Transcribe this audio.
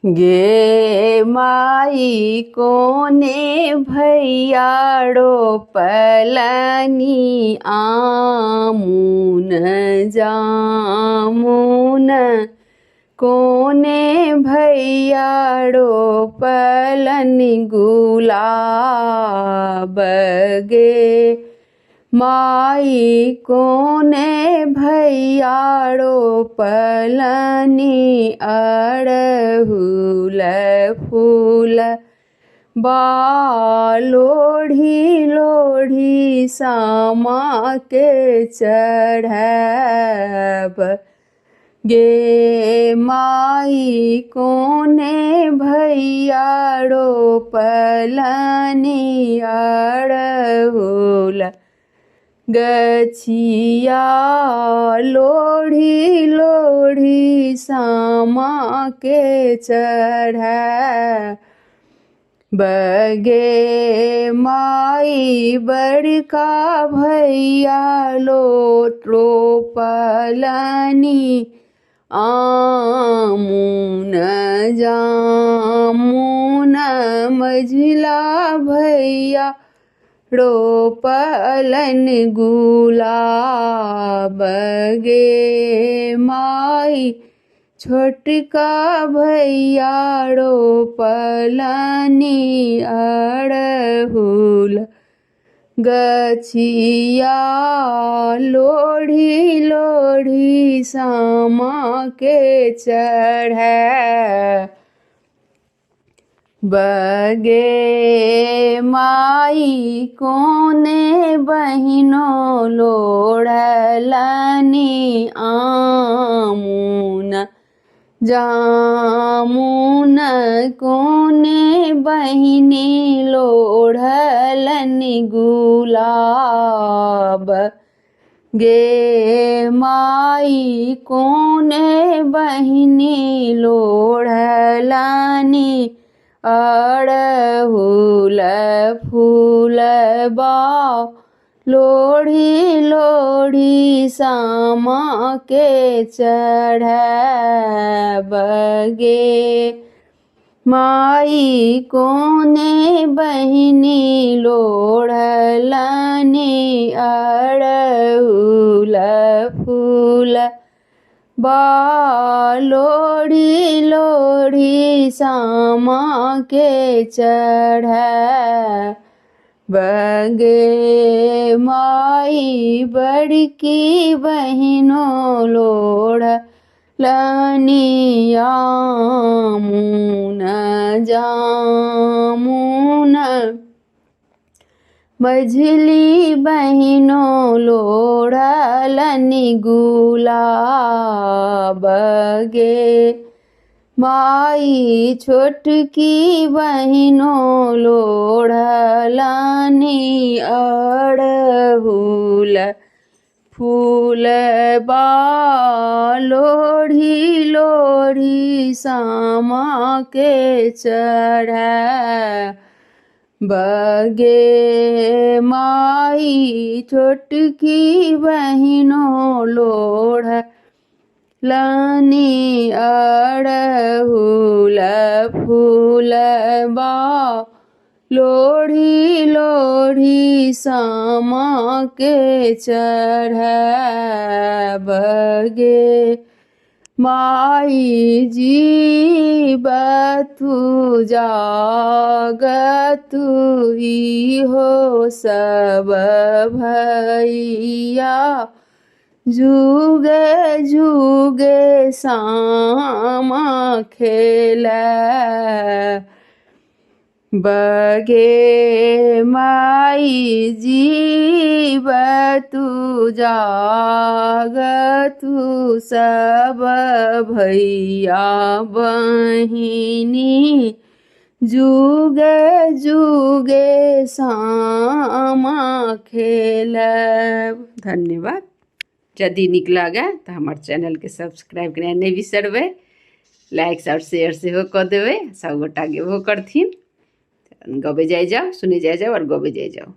गे माई कोने भैयाड़ो पलनी आमुन जामुन कोने भैयाड़ो पलनी गुलाब गे माई कोने भैयाड़ो पलनी अड़हुल फूल लोढ़ी लोढ़ी सामा के चढ़ब गे माई कोने भैयाड़ो पलनी अड़हुल गछिया लोढ़ी लोढ़ी सामा के चढ़ बगे माई बड़का भैया लोटो पलनी आमुन जामुन मझिला भैया रोपलन गुलाब गे माई छोटका भैया रोपलनी अड़हुल गछिया लोढ़ी लोढ़ी सामा के चढ़ बगे माई कोने बहिनो लोढ़लनी आमुन जामुन कोने बहिनी लोढ़लनी गुलाब गे माई कोने बहिनी लोढ़लनी अड़हुल फूल लोढ़ी लोढ़ी सामा के चढ़ बगे माई कोने बहिनी लोढ़लनी अड़हुल फूल लोढ़ी लोढ़ी सामा के चढ़ बगे माई बड़की बहिनो लोढ़लनी आमुन जामुन मझली बहिनो लोढ़लनी गुलाब गे माई छोटकी बहिनो लोढ़लनी अड़हुल फूल लोढ़ी लोढ़ी सामा के चढ़ बगे माई छोटकी बहिनो लोढ़लनी अड़हुल फूल लोढ़ी लोढ़ी सामा के चढ़ बगे माई जीवतु जागतु हो सब भैया जुगे जुगे सामा खेल बगे माई जीवतु जागतु सब भैया बहिनी जुगे जुगे सामा खेलब। धन्यवाद। यदि नीक लगे तो हमारे चैनल के सब्सक्राइब करना नहीं बिसरबे, लाइक और शेयर से हो कर देवे, सब गोटा गेबो करथिन। गबे जाए जाओ, सुने जाए जाओ और गबे जाए जाओ।